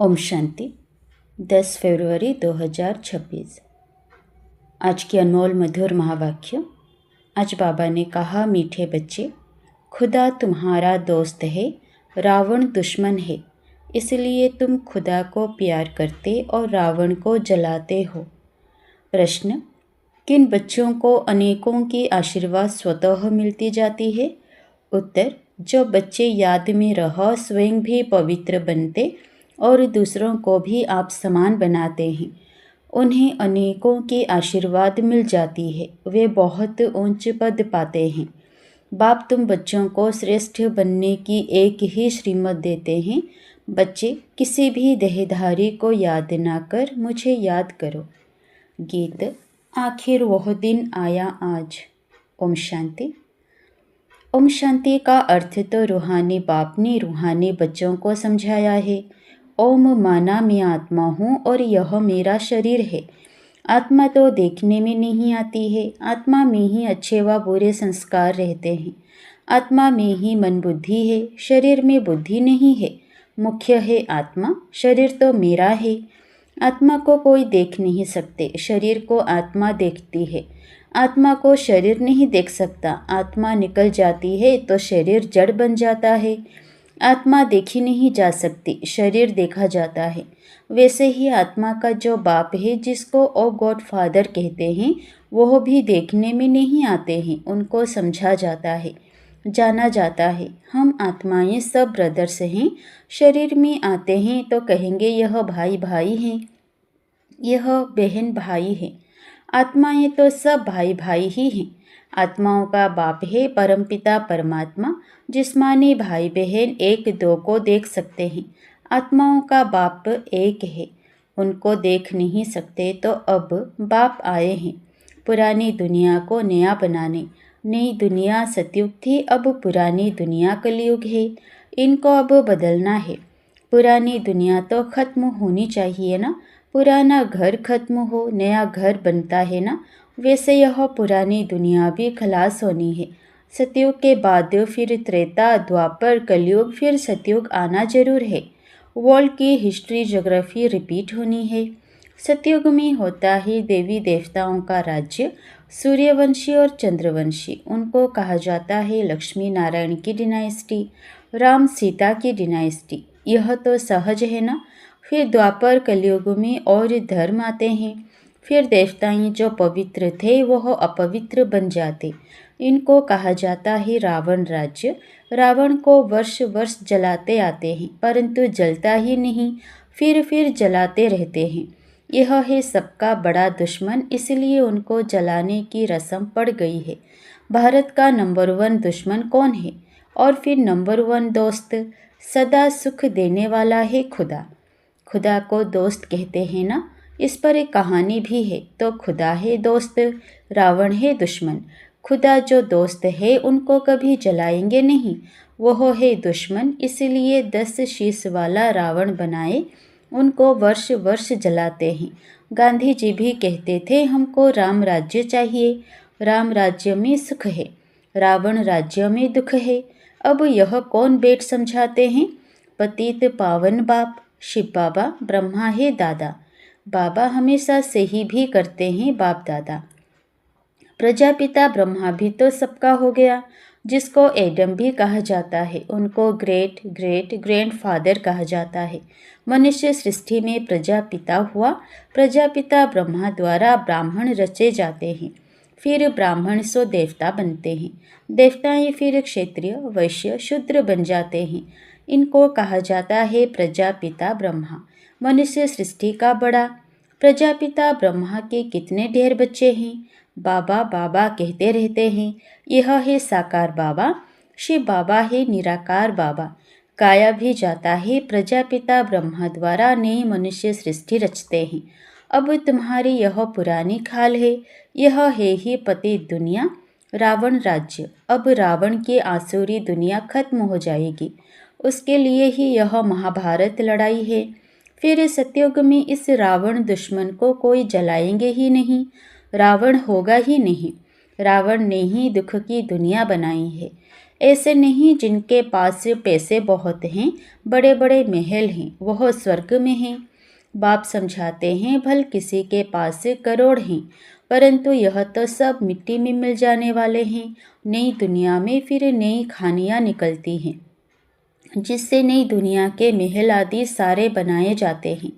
ओम शांति 10 फरवरी 2026। आज की अनमोल मधुर महावाक्य। आज बाबा ने कहा, मीठे बच्चे, खुदा तुम्हारा दोस्त है, रावण दुश्मन है, इसलिए तुम खुदा को प्यार करते और रावण को जलाते हो। प्रश्न, किन बच्चों को अनेकों की आशीर्वाद स्वतः मिलती जाती है? उत्तर, जो बच्चे याद में रह स्वयं भी पवित्र बनते और दूसरों को भी आप समान बनाते हैं, उन्हें अनेकों की आशीर्वाद मिल जाती है, वे बहुत ऊंच पद पाते हैं। बाप तुम बच्चों को श्रेष्ठ बनने की एक ही श्रीमत देते हैं। बच्चे, किसी भी देहधारी को याद ना कर मुझे याद करो। गीत, आखिर वह दिन आया आज। ओम शांति। ओम शांति का अर्थ तो रूहानी बाप ने रूहानी बच्चों को समझाया है। ओम माना मैं आत्मा हूँ और यह मेरा शरीर है। आत्मा तो देखने में नहीं आती है, आत्मा में ही अच्छे व बुरे संस्कार रहते हैं। आत्मा में ही मन बुद्धि है, शरीर में बुद्धि नहीं है। मुख्य है आत्मा, शरीर तो मेरा है। आत्मा को कोई देख नहीं सकते, शरीर को आत्मा देखती है। आत्मा को शरीर नहीं देख सकता, आत्मा निकल जाती है तो शरीर जड़ बन जाता है। आत्मा देखी नहीं जा सकती, शरीर देखा जाता है। वैसे ही आत्मा का जो बाप है, जिसको ओ गॉड फादर कहते हैं, वह भी देखने में नहीं आते हैं, उनको समझा जाता है, जाना जाता है। हम आत्माएं सब ब्रदर्स हैं। शरीर में आते हैं तो कहेंगे यह भाई भाई हैं, यह बहन भाई है। आत्माएं तो सब भाई भाई ही हैं। आत्माओं का बाप है परमपिता परमात्मा। जिस्मानी भाई बहन एक दो को देख सकते हैं, आत्माओं का बाप एक है, उनको देख नहीं सकते। तो अब बाप आए हैं पुरानी दुनिया को नया बनाने। नई दुनिया सतयुग थी, अब पुरानी दुनिया कलयुग है, इनको अब बदलना है। पुरानी दुनिया तो खत्म होनी चाहिए ना। पुराना घर खत्म हो, नया घर बनता है ना। वैसे यह पुरानी दुनिया भी खलास होनी है। सतयुग के बाद फिर त्रेता, द्वापर, कलयुग, फिर सतयुग आना जरूर है। वर्ल्ड की हिस्ट्री ज्योग्राफी रिपीट होनी है। सतयुग में होता है देवी देवताओं का राज्य, सूर्यवंशी और चंद्रवंशी। उनको कहा जाता है लक्ष्मी नारायण की डिनाइस्टी, राम सीता की डिनाइस्टी। यह तो सहज है ना। फिर द्वापर कलयुग में और धर्म आते हैं। फिर देवताएं जो पवित्र थे वह अपवित्र बन जाते। इनको कहा जाता है रावण राज्य। रावण को वर्ष वर्ष जलाते आते हैं, परंतु जलता ही नहीं, फिर जलाते रहते हैं। यह है सबका बड़ा दुश्मन, इसलिए उनको जलाने की रस्म पड़ गई है। भारत का नंबर 1 दुश्मन कौन है? और फिर नंबर 1 दोस्त सदा सुख देने वाला है खुदा। खुदा को दोस्त कहते हैं ना। इस पर एक कहानी भी है। तो खुदा है दोस्त, रावण है दुश्मन। खुदा जो दोस्त है उनको कभी जलाएंगे नहीं, वह है दुश्मन, इसलिए 10 शीश वाला रावण बनाए, उनको वर्ष वर्ष जलाते हैं। गांधी जी भी कहते थे हमको राम राज्य चाहिए, राम राज्य में सुख है, रावण राज्य में दुख है। अब यह कौन बेट समझाते हैं? पतित पावन बाप शिव बाबा, ब्रह्मा है दादा। बाबा हमेशा सही भी करते हैं बाप दादा। प्रजापिता ब्रह्मा भी तो सबका हो गया, जिसको एडम भी कहा जाता है, उनको ग्रेट ग्रेट ग्रैंडफादर कहा जाता है। मनुष्य सृष्टि में प्रजापिता हुआ। प्रजापिता ब्रह्मा द्वारा ब्राह्मण रचे जाते हैं, फिर ब्राह्मण सो देवता बनते हैं। देवताएं फिर क्षत्रिय, वैश्य, शूद्र बन जाते हैं। इनको कहा जाता है प्रजापिता ब्रह्मा। मनुष्य सृष्टि का बड़ा। प्रजापिता ब्रह्मा के कितने ढेर बच्चे हैं? बाबा बाबा कहते रहते हैं। यह है साकार बाबा, शिव बाबा है निराकार बाबा। गाया भी जाता है प्रजापिता ब्रह्मा द्वारा नई मनुष्य सृष्टि रचते हैं। अब तुम्हारी यह पुरानी खाल है, यह है ही पतित दुनिया, रावण राज्य। अब रावण की आसुरी दुनिया खत्म हो जाएगी, उसके लिए ही यह महाभारत लड़ाई है। फिर सतयुग में इस रावण दुश्मन को कोई जलाएंगे ही नहीं, रावण होगा ही नहीं। रावण ने ही दुख की दुनिया बनाई है। ऐसे नहीं जिनके पास पैसे बहुत हैं, बड़े बड़े महल हैं, वह स्वर्ग में हैं। बाप समझाते हैं भल किसी के पास करोड़ हैं, परंतु यह तो सब मिट्टी में मिल जाने वाले हैं। नई दुनिया में फिर नई खानियाँ निकलती हैं, जिससे नई दुनिया के महल आदि सारे बनाए जाते हैं।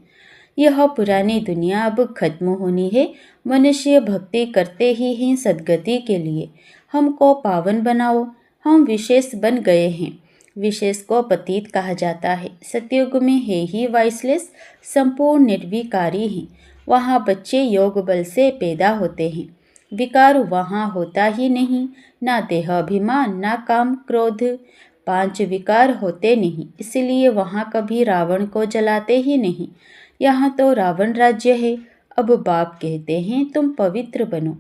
यह पुरानी दुनिया अब खत्म होनी है। मनुष्य भक्ति करते ही हैं सद्गति के लिए। हमको पावन बनाओ, हम विशेष बन गए हैं। विशेष को पतित कहा जाता है। सतयुग में है ही वाइसलेस, संपूर्ण निर्विकारी हैं। वहाँ बच्चे योग बल से पैदा होते हैं। विकार वहाँ होता ही नहीं, ना देहाभिमान, ना काम क्रोध, 5 विकार होते नहीं। इसलिए वहाँ कभी रावण को जलाते ही नहीं। यहाँ तो रावण राज्य है। अब बाप कहते हैं तुम पवित्र बनो।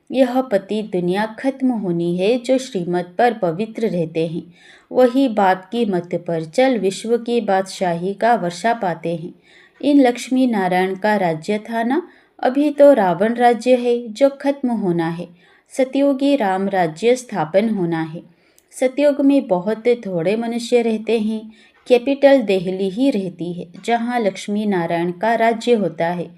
यह पतित दुनिया खत्म होनी है। जो श्रीमत पर पवित्र रहते हैं वही बाप की मत पर चल विश्व की बादशाही का वर्षा पाते हैं। इन लक्ष्मी नारायण का राज्य था ना, अभी तो रावण राज्य है जो खत्म होना है। सतयुगी राम राज्य स्थापन होना है। सतयुग में बहुत थोड़े मनुष्य रहते हैं। कैपिटल दिल्ली ही रहती है, जहाँ लक्ष्मी नारायण का राज्य होता है।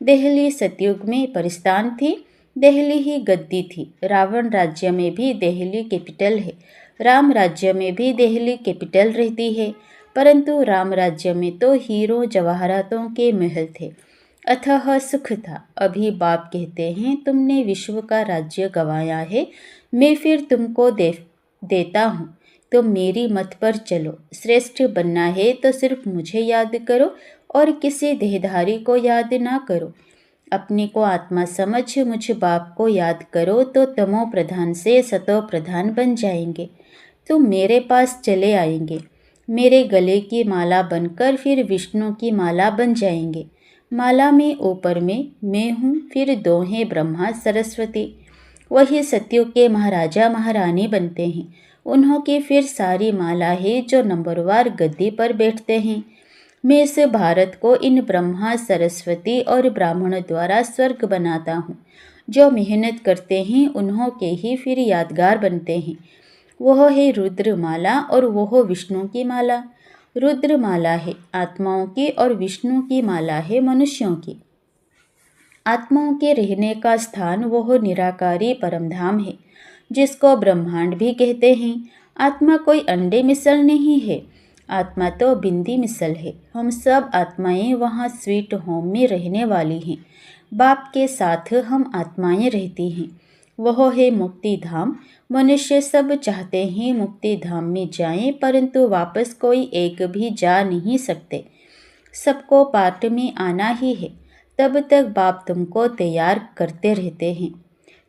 दिल्ली सतयुग में परिस्तान थी, दिल्ली ही गद्दी थी। रावण राज्य में भी दिल्ली कैपिटल है, राम राज्य में भी दिल्ली कैपिटल रहती है। परंतु राम राज्य में तो हीरो जवाहरातों के महल थे, अथह सुख था। अभी बाप कहते हैं तुमने विश्व का राज्य गंवाया है, मैं फिर तुमको देता हूँ। तो मेरी मत पर चलो। श्रेष्ठ बनना है तो सिर्फ मुझे याद करो और किसी देहधारी को याद ना करो। अपने को आत्मा समझ मुझ बाप को याद करो तो तमो प्रधान से सतो प्रधान बन जाएंगे। तुम मेरे पास चले आएंगे, मेरे गले की माला बनकर फिर विष्णु की माला बन जाएंगे। माला में ऊपर में मैं हूँ, फिर 2 हैं ब्रह्मा सरस्वती। वही सत्युग के महाराजा महारानी बनते हैं। उन्हों की फिर सारी माला है जो नंबरवार गद्दी पर बैठते हैं। मैं इस भारत को इन ब्रह्मा सरस्वती और ब्राह्मण द्वारा स्वर्ग बनाता हूँ। जो मेहनत करते हैं उन्हों के ही फिर यादगार बनते हैं। वह है रुद्रमाला और वह विष्णु की माला। रुद्रमाला है आत्माओं की और विष्णु की माला है मनुष्यों की। आत्माओं के रहने का स्थान वह निराकारी परमधाम है, जिसको ब्रह्मांड भी कहते हैं। आत्मा कोई अंडे मिसल नहीं है, आत्मा तो बिंदी मिसल है। हम सब आत्माएं वहाँ स्वीट होम में रहने वाली हैं। बाप के साथ हम आत्माएं रहती हैं। वह है मुक्ति धाम। मनुष्य सब चाहते हैं मुक्ति धाम में जाएं, परंतु वापस कोई एक भी जा नहीं सकते। सबको पार्ट में आना ही है। तब तक बाप तुमको तैयार करते रहते हैं।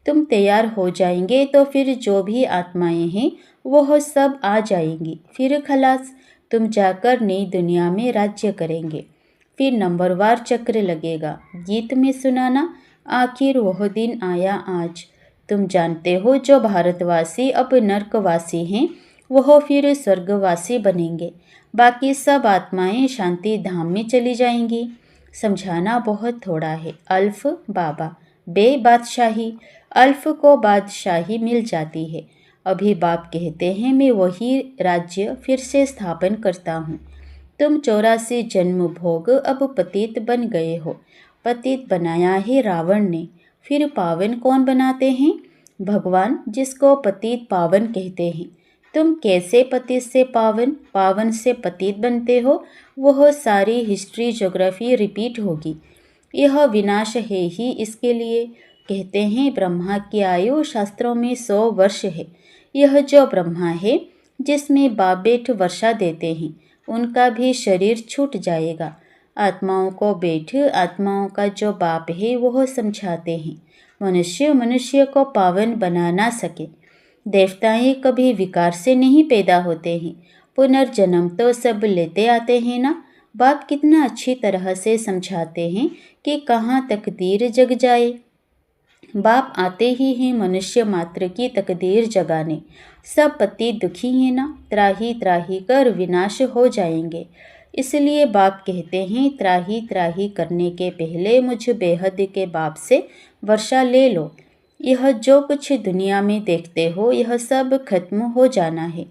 तुम तैयार हो जाएंगे तो फिर जो भी आत्माएं हैं वह सब आ जाएंगी। फिर खलास, तुम जाकर नई दुनिया में राज्य करेंगे। फिर नंबरवार चक्र लगेगा। गीत में सुनाना, आखिर वह दिन आया आज। तुम जानते हो जो भारतवासी अब नरकवासी हैं वह फिर स्वर्गवासी बनेंगे। बाकी सब आत्माएं शांति धाम में चली जाएंगी। समझाना बहुत थोड़ा है। अल्फ बाबा, बे बादशाही। अल्फ को बादशाही मिल जाती है। अभी बाप कहते हैं मैं वही राज्य फिर से स्थापन करता हूँ। तुम 84 जन्म भोग अब पतित बन गए हो। पतित बनाया है रावण ने। फिर पावन कौन बनाते हैं? भगवान, जिसको पतित पावन कहते हैं। तुम कैसे पतित से पावन, पावन से पतित बनते हो? वह सारी हिस्ट्री ज्योग्राफी रिपीट होगी। यह विनाश है ही इसके लिए। कहते हैं ब्रह्मा की आयु शास्त्रों में 100 वर्ष है। यह जो ब्रह्मा है जिसमें बाबेठ वर्षा देते हैं, उनका भी शरीर छूट जाएगा। आत्माओं को बैठ आत्माओं का जो बाप है वह समझाते हैं। मनुष्य को पावन बना ना सके। देवताएं कभी विकार से नहीं पैदा होते हैं। पुनर्जन्म तो सब लेते आते हैं ना। बाप कितना अच्छी तरह से समझाते हैं कि कहाँ तकदीर जग जाए। बाप आते ही हैं मनुष्य मात्र की तकदीर जगाने। सब पति दुखी हैं ना, त्राही त्राही कर विनाश हो जाएंगे। इसलिए बाप कहते हैं त्राही त्राही करने के पहले मुझ बेहद के बाप से वर्षा ले लो। यह जो कुछ दुनिया में देखते हो यह सब खत्म हो जाना है।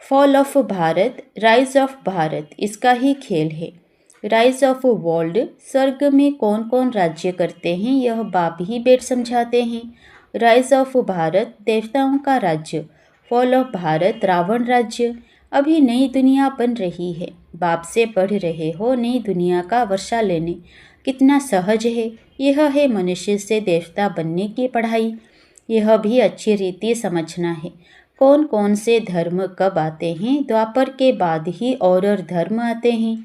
Fall of Bharat, rise of Bharat इसका ही खेल है। राइज ऑफ वर्ल्ड, स्वर्ग में कौन कौन राज्य करते हैं यह बाप ही बेट समझाते हैं। राइज ऑफ भारत, देवताओं का राज्य। फॉल ऑफ भारत, रावण राज्य। अभी नई दुनिया बन रही है, बाप से पढ़ रहे हो नई दुनिया का वर्षा लेने। कितना सहज है। यह है मनुष्य से देवता बनने की पढ़ाई। यह भी अच्छी रीति समझना है। कौन कौन से धर्म कब आते हैं, द्वापर के बाद ही और धर्म आते हैं।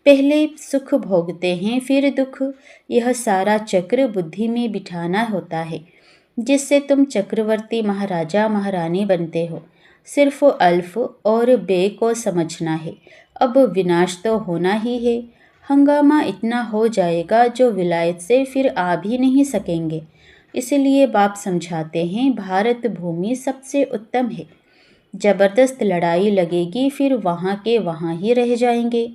पहले सुख भोगते हैं फिर दुख। यह सारा चक्र बुद्धि में बिठाना होता है, जिससे तुम चक्रवर्ती महाराजा महारानी बनते हो। सिर्फ अल्फ और बे को समझना है। अब विनाश तो होना ही है। हंगामा इतना हो जाएगा जो विलायत से फिर आ भी नहीं सकेंगे। इसलिए बाप समझाते हैं भारत भूमि सबसे उत्तम है। जबरदस्त लड़ाई लगेगी फिर वहाँ के वहाँ ही रह जाएंगे।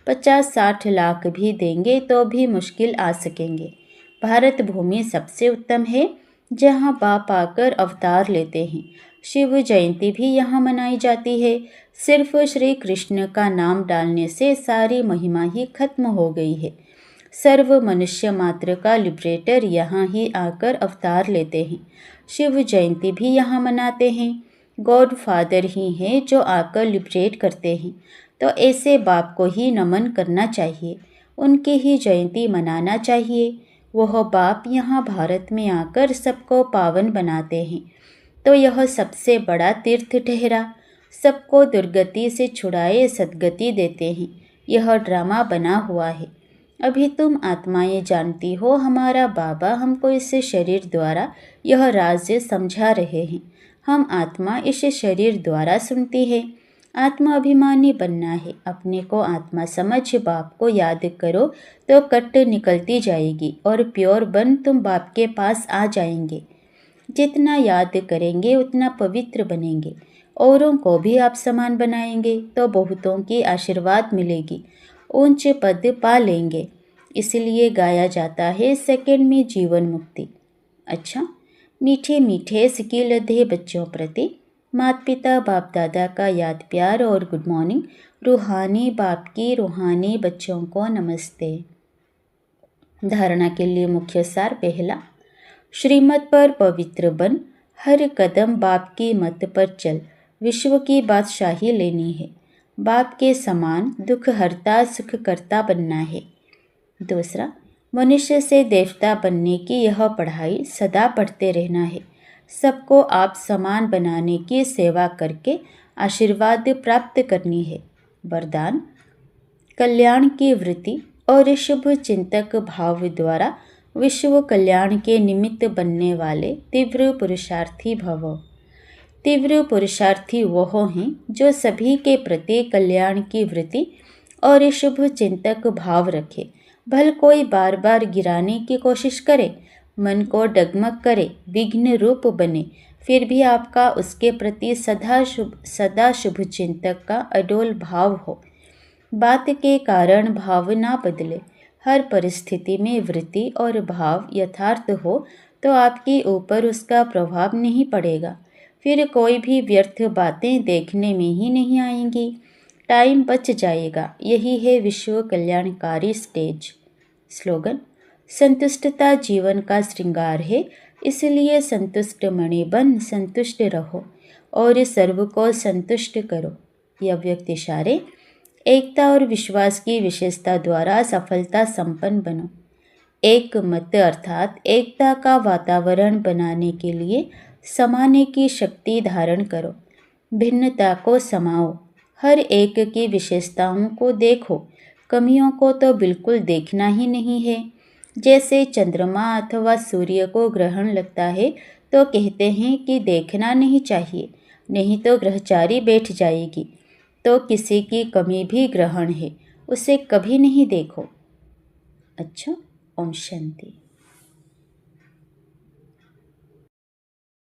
50-60 लाख भी देंगे तो भी मुश्किल आ सकेंगे। भारत भूमि सबसे उत्तम है, जहाँ बाप आकर अवतार लेते हैं। शिव जयंती भी यहाँ मनाई जाती है। सिर्फ श्री कृष्ण का नाम डालने से सारी महिमा ही खत्म हो गई है। सर्व मनुष्य मात्र का लिबरेटर यहाँ ही आकर अवतार लेते हैं। शिव जयंती भी यहाँ मनाते हैं। गॉड फादर ही हैं जो आकर लिबरेट करते हैं, तो ऐसे बाप को ही नमन करना चाहिए, उनकी ही जयंती मनाना चाहिए। वह बाप यहाँ भारत में आकर सबको पावन बनाते हैं, तो यह सबसे बड़ा तीर्थ ठहरा। सबको दुर्गति से छुड़ाए सद्गति देते हैं। यह ड्रामा बना हुआ है। अभी तुम आत्माएं जानती हो, हमारा बाबा हमको इस शरीर द्वारा यह राज समझा रहे हैं। हम आत्मा इस शरीर द्वारा सुनती है। आत्मा अभिमानी बनना है। अपने को आत्मा समझ बाप को याद करो तो कट निकलती जाएगी और प्योर बन तुम बाप के पास आ जाएंगे। जितना याद करेंगे उतना पवित्र बनेंगे। औरों को भी आप समान बनाएंगे तो बहुतों की आशीर्वाद मिलेगी, ऊंच पद पा लेंगे। इसलिए गाया जाता है सेकंड में जीवन मुक्ति। अच्छा, मीठे मीठे सिक्के लदे बच्चों प्रति माता पिता बाप दादा का याद प्यार और गुड मॉर्निंग। रूहानी बाप की रूहानी बच्चों को नमस्ते। धारणा के लिए मुख्य सार पहला, श्रीमत पर पवित्र बन, हर कदम बाप की मत पर चल। विश्व की बादशाही लेनी है। बाप के समान दुख हरता सुख करता बनना है। दूसरा, मनुष्य से देवता बनने की यह पढ़ाई सदा पढ़ते रहना है। सबको आप समान बनाने की सेवा करके आशीर्वाद प्राप्त करनी है। वरदान, कल्याण की वृत्ति और शुभ चिंतक भाव द्वारा विश्व कल्याण के निमित्त बनने वाले तीव्र पुरुषार्थी भव। तीव्र पुरुषार्थी वह हैं जो सभी के प्रति कल्याण की वृत्ति और शुभ चिंतक भाव रखे। भल कोई बार बार गिराने की कोशिश करे, मन को डगमग करे, विघ्न रूप बने, फिर भी आपका उसके प्रति सदा शुभ चिंतक का अडोल भाव हो। बात के कारण भाव ना बदले। हर परिस्थिति में वृत्ति और भाव यथार्थ हो तो आपके ऊपर उसका प्रभाव नहीं पड़ेगा। फिर कोई भी व्यर्थ बातें देखने में ही नहीं आएंगी। टाइम बच जाएगा। यही है विश्व कल्याणकारी स्टेज। स्लोगन, संतुष्टता जीवन का श्रृंगार है, इसलिए संतुष्ट मणि बन संतुष्ट रहो और सर्व को संतुष्ट करो। यह व्यक्ति इशारे, एकता और विश्वास की विशेषता द्वारा सफलता संपन्न बनो। एक मत अर्थात एकता का वातावरण बनाने के लिए समाने की शक्ति धारण करो। भिन्नता को समाओ। हर एक की विशेषताओं को देखो। कमियों को तो बिल्कुल देखना ही नहीं है। जैसे चंद्रमा अथवा सूर्य को ग्रहण लगता है तो कहते हैं कि देखना नहीं चाहिए, नहीं तो ग्रहचारी बैठ जाएगी। तो किसी की कमी भी ग्रहण है, उसे कभी नहीं देखो। अच्छा, ओम शांति।